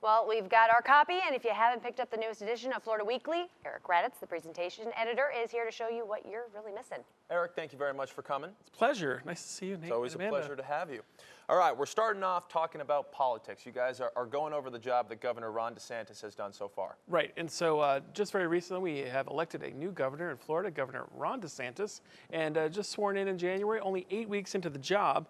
Well, we've got our copy, and if you haven't picked up the newest edition of Florida Weekly, Eric Raditz, the presentation editor, is here to show you what you're really missing. Eric, thank you very much for coming. It's a pleasure. Nice to see you, Nate. It's always a Amanda. pleasure to have you. All right, we're starting off talking about politics. You guys are going over the job that Governor Ron DeSantis has done so far. Right, and so just very recently we have elected a new governor in Florida, Governor Ron DeSantis, and just sworn in January, only 8 weeks into the job.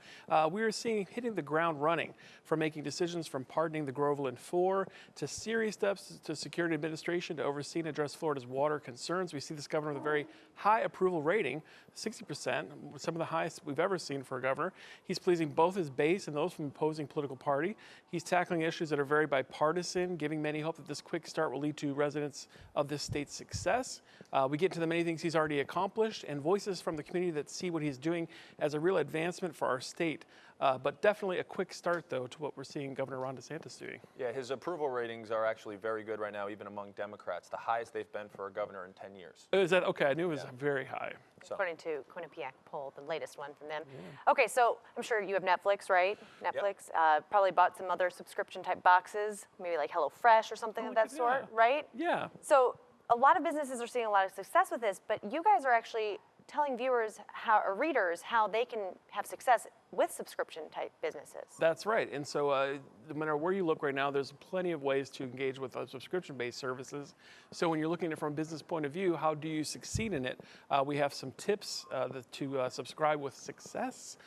We are seeing him hitting the ground running, from making decisions from pardoning the Groveland Four to serious steps to security administration to oversee and address Florida's water concerns. We see this governor with a very high approval rating, 60%, some of the highest we've ever seen for a governor. He's pleasing both his base and those from opposing political party. He's tackling issues that are very bipartisan, giving many hope that this quick start will lead to residents of this state's success. We get to the many things he's already accomplished and voices from the community that see what he's doing as a real advancement for our state. But definitely a quick start, though, to what we're seeing Governor Ron DeSantis doing. Yeah, his approval ratings are actually very good right now, even among Democrats, the highest they've been for a governor in 10 years. Is that okay? I knew it was very high. So. According to Quinnipiac poll, the latest one from them. Yeah. Okay, so I'm sure you have Netflix, right? Netflix. Yep. Probably bought some other subscription type boxes, maybe like HelloFresh or something of that sort, right? Yeah. So a lot of businesses are seeing a lot of success with this, but you guys are actually telling viewers or readers how they can have success with subscription type businesses. That's right. And so no matter where you look right now, there's plenty of ways to engage with subscription-based services. So when you're looking at it from a business point of view, how do you succeed in it? We have some tips to subscribe with success.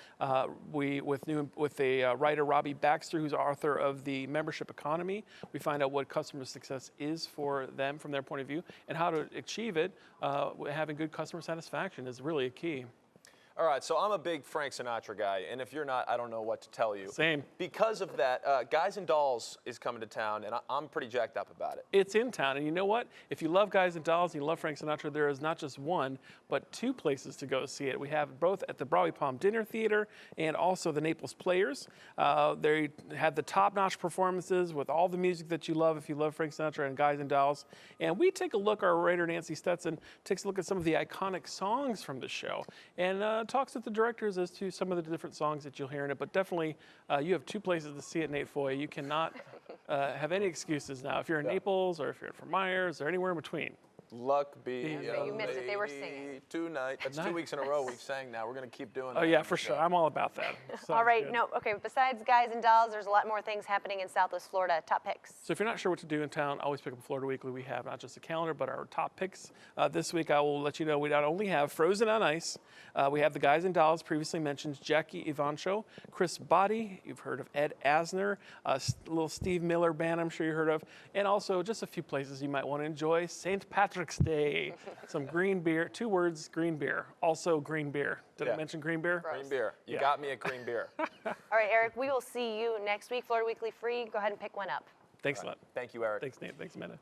With writer Robbie Baxter, who's author of The Membership Economy, we find out what customer success is for them from their point of view and how to achieve it. Having good customer satisfaction is really a key. All right, so I'm a big Frank Sinatra guy, and if you're not, I don't know what to tell you. Same. Because of that, Guys and Dolls is coming to town, and I'm pretty jacked up about it. It's in town, and you know what? If you love Guys and Dolls and you love Frank Sinatra, there is not just one, but two places to go see it. We have both at the Broadway Palm Dinner Theater and also the Naples Players. They have the top-notch performances with all the music that you love if you love Frank Sinatra and Guys and Dolls. And we take a look, our writer Nancy Stetson takes a look at some of the iconic songs from the show and talks with the directors as to some of the different songs that you'll hear in it. But definitely, you have two places to see it, Nate Foy. You cannot have any excuses now. If you're in Naples or if you're in Fort Myers or anywhere in between. Luck be you missed it. They were singing tonight. That's 2 weeks in a row we've sang now. We're going to keep doing that. Oh, yeah, for sure. I'm all about that. All right. Good. No, okay. Besides Guys and Dolls, there's a lot more things happening in Southwest Florida. Top picks. So if you're not sure what to do in town, always pick up Florida Weekly. We have not just a calendar, but our top picks. This week, I will let you know we not only have Frozen on Ice, we have the Guys and Dolls, previously mentioned Jackie Evancho, Chris Botti, you've heard of Ed Asner, little Steve Miller Band I'm sure you heard of, and also just a few places you might want to enjoy. St. Patrick's Day. Some green beer, 2 words, green beer. Also green beer. Did I mention green beer? Green beer. You got me at green beer. All right, Eric, we will see you next week. Florida Weekly free. Go ahead and pick one up. Thanks a lot. Thank you, Eric. Thanks, Nate. Thanks, Amanda.